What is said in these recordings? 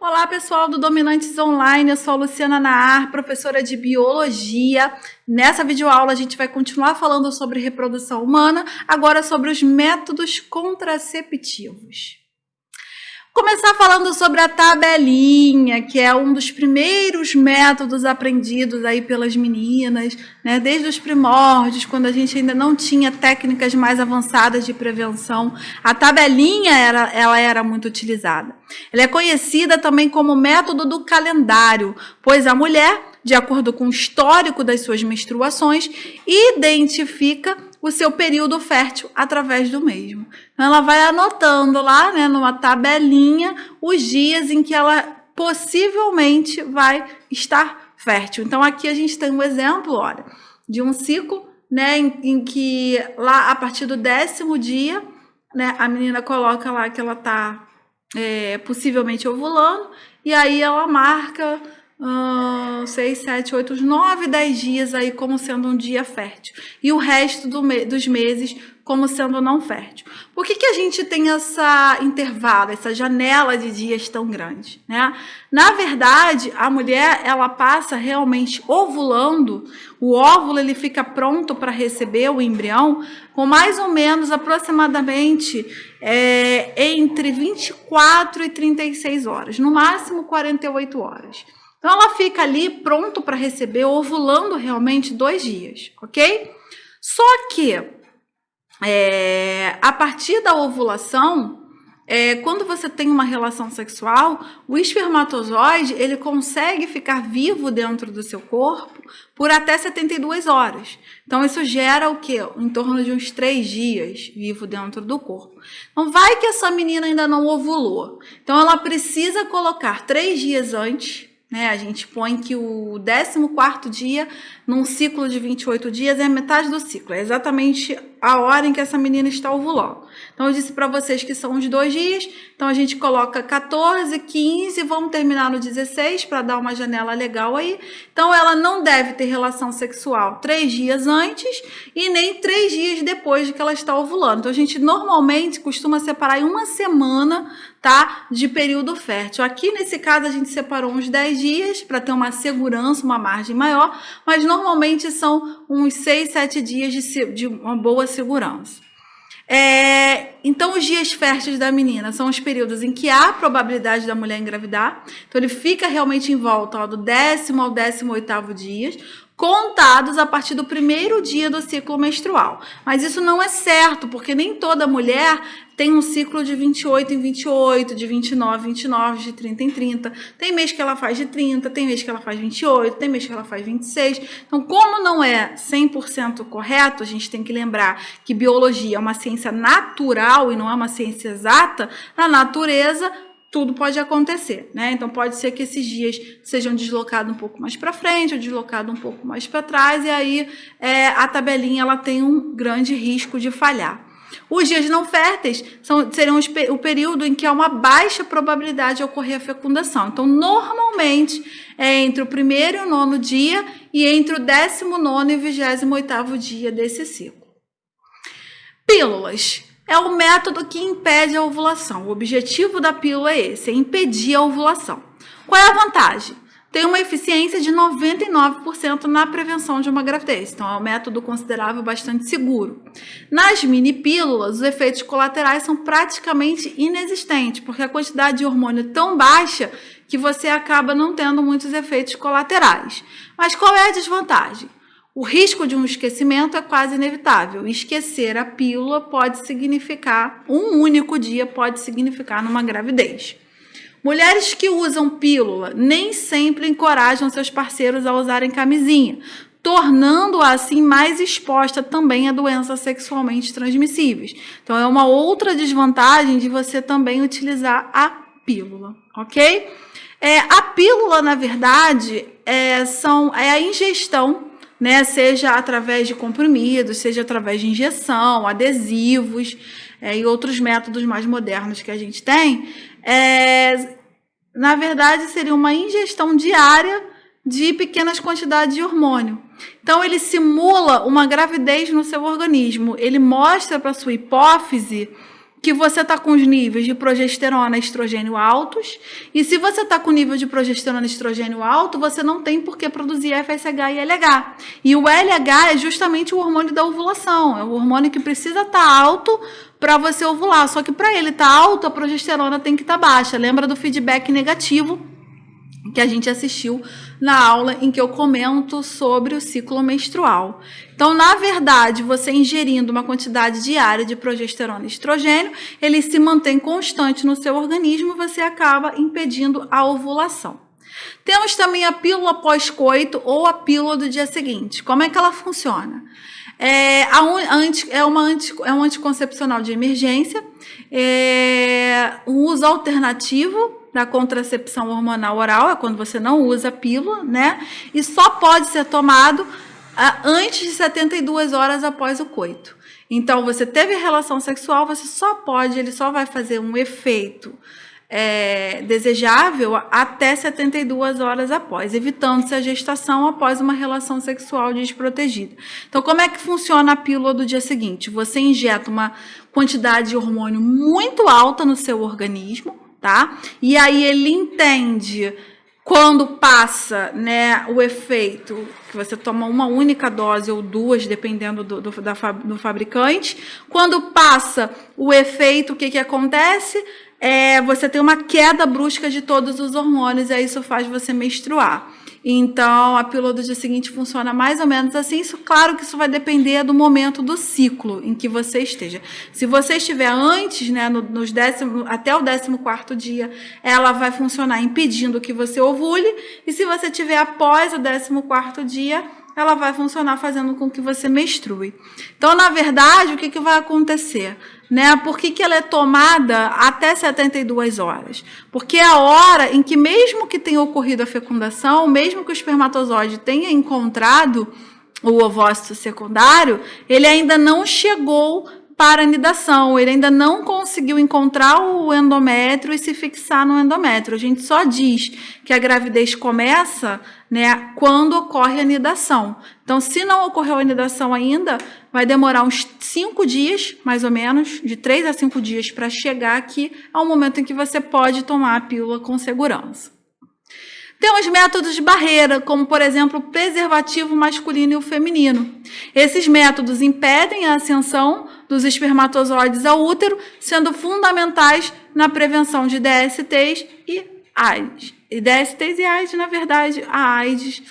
Olá, pessoal do Dominantes Online, eu sou a Luciana Naar, professora de Biologia. Nessa videoaula a gente vai continuar falando sobre reprodução humana, agora sobre os métodos contraceptivos. Começar falando sobre a tabelinha, que é um dos primeiros métodos aprendidos aí pelas meninas, né? Desde os primórdios, quando a gente ainda não tinha técnicas mais avançadas de prevenção, a tabelinha ela era muito utilizada. Ela é conhecida também como método do calendário, pois a mulher, de acordo com o histórico das suas menstruações, identifica o seu período fértil através do mesmo. Então, ela vai anotando lá, né, numa tabelinha, os dias em que ela possivelmente vai estar fértil. Então, aqui a gente tem um exemplo, olha, de um ciclo, né, em que lá, a partir do 10º dia, né, a menina coloca lá que ela está possivelmente ovulando, e aí ela marca 6, 7, 8, 9, 10 dias aí como sendo um dia fértil. E o resto dos meses como sendo não fértil. Por que a gente tem essa intervalo, essa janela de dias tão grande, né? Na verdade, a mulher, ela passa realmente ovulando, o óvulo ele fica pronto para receber o embrião com mais ou menos aproximadamente entre 24 e 36 horas, no máximo 48 horas. Então, ela fica ali pronto para receber, ovulando realmente 2 dias, ok? Só que, a partir da ovulação, quando você tem uma relação sexual, o espermatozoide, ele consegue ficar vivo dentro do seu corpo por até 72 horas. Então, isso gera o quê? Em torno de uns 3 dias vivo dentro do corpo. Então, vai que essa menina ainda não ovulou. Então, ela precisa colocar 3 dias antes, né? A gente põe que o 14º dia, num ciclo de 28 dias, é a metade do ciclo. É exatamente a hora em que essa menina está ovulando. Então, eu disse para vocês que são os 2 dias. Então, a gente coloca 14, 15, vamos terminar no 16 para dar uma janela legal aí. Então, ela não deve ter relação sexual 3 dias antes e nem 3 dias depois de que ela está ovulando. Então, a gente normalmente costuma separar em uma semana, tá, de período fértil. Aqui, nesse caso, a gente separou uns 10 dias para ter uma segurança, uma margem maior, mas normalmente são uns 6, 7 dias de uma boa segurança. Então, os dias férteis da menina são os períodos em que há probabilidade da mulher engravidar. Então, ele fica realmente em volta do 10º ao 18º dias, contados a partir do 1º dia do ciclo menstrual. Mas isso não é certo, porque nem toda mulher tem um ciclo de 28 em 28, de 29 em 29, de 30 em 30. Tem mês que ela faz de 30, tem mês que ela faz 28, tem mês que ela faz 26. Então, como não é 100% correto, a gente tem que lembrar que biologia é uma ciência natural e não é uma ciência exata. Na natureza, tudo pode acontecer, né? Então, pode ser que esses dias sejam deslocados um pouco mais para frente ou deslocados um pouco mais para trás, e aí a tabelinha ela tem um grande risco de falhar. Os dias não férteis seriam o período em que há uma baixa probabilidade de ocorrer a fecundação. Então, normalmente, é entre o 1º e o 9º dia e entre o 19º e o 28º dia desse ciclo. Pílulas. É o método que impede a ovulação. O objetivo da pílula é esse, é impedir a ovulação. Qual é a vantagem? Tem uma eficiência de 99% na prevenção de uma gravidez. Então, é um método considerável bastante seguro. Nas mini-pílulas, os efeitos colaterais são praticamente inexistentes, porque a quantidade de hormônio é tão baixa que você acaba não tendo muitos efeitos colaterais. Mas qual é a desvantagem? O risco de um esquecimento é quase inevitável. Esquecer a pílula pode significar, um único dia pode significar numa gravidez. Mulheres que usam pílula nem sempre encorajam seus parceiros a usarem camisinha, tornando-a assim mais exposta também a doenças sexualmente transmissíveis. Então, é uma outra desvantagem de você também utilizar a pílula, ok? A pílula, na verdade, é a ingestão, né, seja através de comprimidos, seja através de injeção, adesivos e outros métodos mais modernos que a gente tem, na verdade, seria uma ingestão diária de pequenas quantidades de hormônio. Então, ele simula uma gravidez no seu organismo. Ele mostra para a sua hipófise que você está com os níveis de progesterona e estrogênio altos, e se você está com o nível de progesterona e estrogênio alto, você não tem por que produzir FSH e LH. E o LH é justamente o hormônio da ovulação, é o hormônio que precisa estar alto para você ovular, só que para ele estar alto, a progesterona tem que estar baixa. Lembra do feedback negativo que a gente assistiu na aula em que eu comento sobre o ciclo menstrual. Então, na verdade, você ingerindo uma quantidade diária de progesterona e estrogênio, ele se mantém constante no seu organismo e você acaba impedindo a ovulação. Temos também a pílula pós-coito ou a pílula do dia seguinte. Como é que ela funciona? É um anticoncepcional de emergência, um uso alternativo da contracepção hormonal oral, é quando você não usa a pílula, né? E só pode ser tomado antes de 72 horas após o coito. Então, você teve relação sexual, ele só vai fazer um efeito desejável até 72 horas após, evitando-se a gestação após uma relação sexual desprotegida. Então, como é que funciona a pílula do dia seguinte? Você injeta uma quantidade de hormônio muito alta no seu organismo, tá? E aí ele entende quando passa, né, o efeito, que você toma uma única dose ou duas, dependendo do fabricante. Quando passa o efeito, o que acontece? Você tem uma queda brusca de todos os hormônios, e aí isso faz você menstruar. Então, a pílula do dia seguinte funciona mais ou menos assim. Isso, claro que isso vai depender do momento do ciclo em que você esteja. Se você estiver antes, né, até o 14º dia, ela vai funcionar impedindo que você ovule. E se você estiver após o 14º dia, ela vai funcionar fazendo com que você menstrue. Então, na verdade, o que vai acontecer? Né? Por que ela é tomada até 72 horas? Porque é a hora em que, mesmo que tenha ocorrido a fecundação, mesmo que o espermatozoide tenha encontrado o ovócito secundário, ele ainda não chegou para a anidação, ele ainda não conseguiu encontrar o endométrio e se fixar no endométrio. A gente só diz que a gravidez começa, né, quando ocorre a anidação. Então, se não ocorreu a anidação ainda, vai demorar uns 5 dias, mais ou menos, de 3 a 5 dias para chegar aqui ao momento em que você pode tomar a pílula com segurança. Temos métodos de barreira, como, por exemplo, o preservativo masculino e o feminino. Esses métodos impedem a ascensão dos espermatozoides ao útero, sendo fundamentais na prevenção de DSTs e AIDS. E DSTs e AIDS, na verdade, a AIDS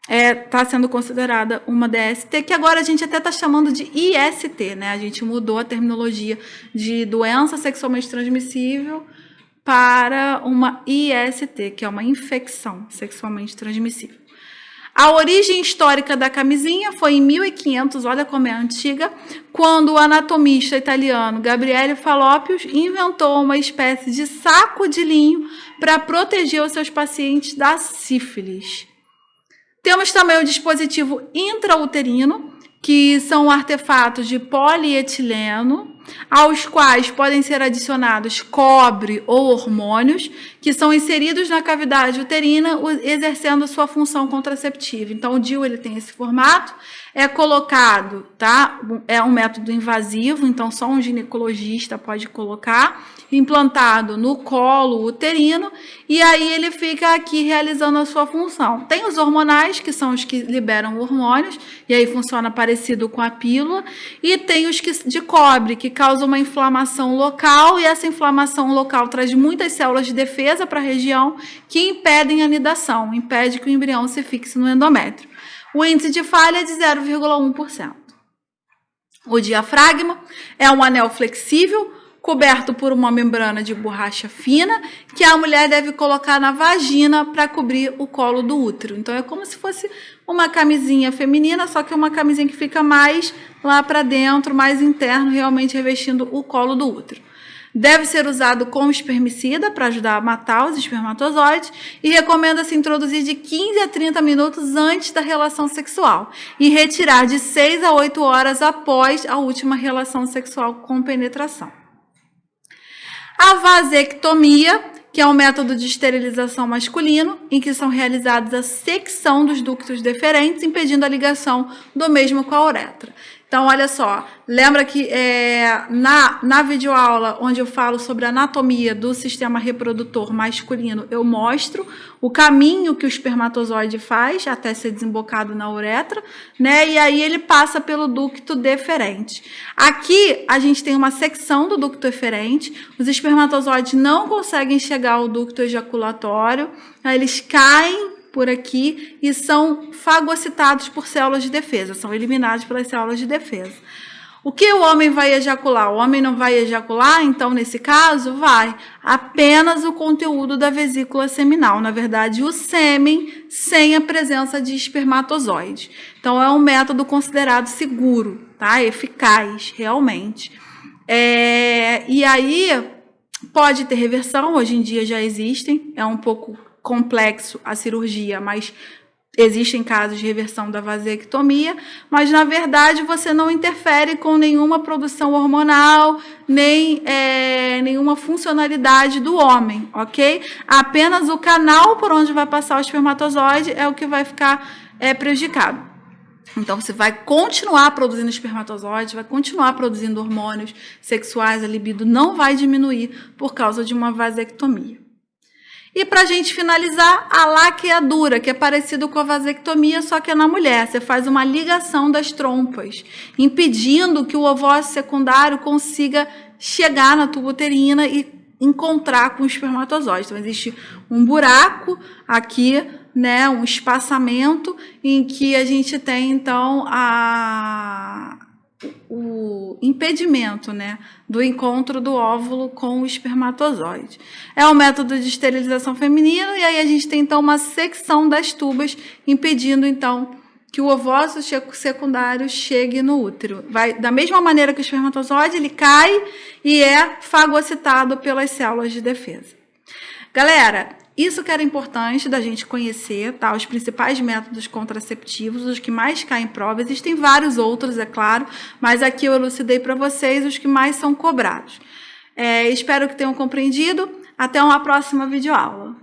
está sendo considerada uma DST, que agora a gente até está chamando de IST, né? A gente mudou a terminologia de doença sexualmente transmissível para uma IST, que é uma infecção sexualmente transmissível. A origem histórica da camisinha foi em 1500, olha como é antiga, quando o anatomista italiano Gabriele Fallopius inventou uma espécie de saco de linho para proteger os seus pacientes da sífilis. Temos também o dispositivo intrauterino, que são artefatos de polietileno, aos quais podem ser adicionados cobre ou hormônios, que são inseridos na cavidade uterina, exercendo sua função contraceptiva. Então, o DIU ele tem esse formato, é colocado, tá? É um método invasivo, então só um ginecologista pode colocar, implantado no colo uterino, e aí ele fica aqui realizando a sua função. Tem os hormonais, que são os que liberam hormônios, e aí funciona parecido com a pílula, e tem os de cobre, que causam uma inflamação local, e essa inflamação local traz muitas células de defesa para a região que impedem a anidação, impede que o embrião se fixe no endométrio. O índice de falha é de 0,1%. O diafragma é um anel flexível, coberto por uma membrana de borracha fina, que a mulher deve colocar na vagina para cobrir o colo do útero. Então, é como se fosse uma camisinha feminina, só que é uma camisinha que fica mais lá para dentro, mais interno, realmente revestindo o colo do útero. Deve ser usado com espermicida para ajudar a matar os espermatozoides e recomenda-se introduzir de 15 a 30 minutos antes da relação sexual e retirar de 6 a 8 horas após a última relação sexual com penetração. A vasectomia, que é um método de esterilização masculino, em que são realizados a secção dos ductos deferentes, impedindo a ligação do mesmo com a uretra. Então, olha só, lembra que na videoaula onde eu falo sobre a anatomia do sistema reprodutor masculino, eu mostro o caminho que o espermatozoide faz até ser desembocado na uretra, né? E aí ele passa pelo ducto deferente. Aqui a gente tem uma secção do ducto eferente, os espermatozoides não conseguem chegar ao ducto ejaculatório, aí eles caem por aqui e são fagocitados por células de defesa, são eliminados pelas células de defesa. O que o homem vai ejacular? O homem não vai ejacular, então, nesse caso, vai apenas o conteúdo da vesícula seminal, na verdade, o sêmen sem a presença de espermatozoide. Então, é um método considerado seguro, tá? Eficaz, realmente. E aí, pode ter reversão, hoje em dia já existem, é um pouco complexo a cirurgia, mas existem casos de reversão da vasectomia, mas na verdade você não interfere com nenhuma produção hormonal, nem nenhuma funcionalidade do homem, ok? Apenas o canal por onde vai passar o espermatozoide é o que vai ficar prejudicado. Então, você vai continuar produzindo espermatozoides, vai continuar produzindo hormônios sexuais, a libido não vai diminuir por causa de uma vasectomia. E para a gente finalizar, a laqueadura, que é parecido com a vasectomia, só que é na mulher. Você faz uma ligação das trompas, impedindo que o ovócito secundário consiga chegar na tuba uterina e encontrar com o espermatozoide. Então, existe um buraco aqui, né, um espaçamento em que a gente tem, então, o impedimento, né, do encontro do óvulo com o espermatozoide. É um método de esterilização feminino e aí a gente tem, então, uma secção das tubas impedindo, então, que o ovócito secundário chegue no útero. Vai, da mesma maneira que o espermatozoide, ele cai e é fagocitado pelas células de defesa. Galera, isso que era importante da gente conhecer, tá? Os principais métodos contraceptivos, os que mais caem em prova. Existem vários outros, é claro, mas aqui eu elucidei para vocês os que mais são cobrados. Espero que tenham compreendido. Até uma próxima videoaula.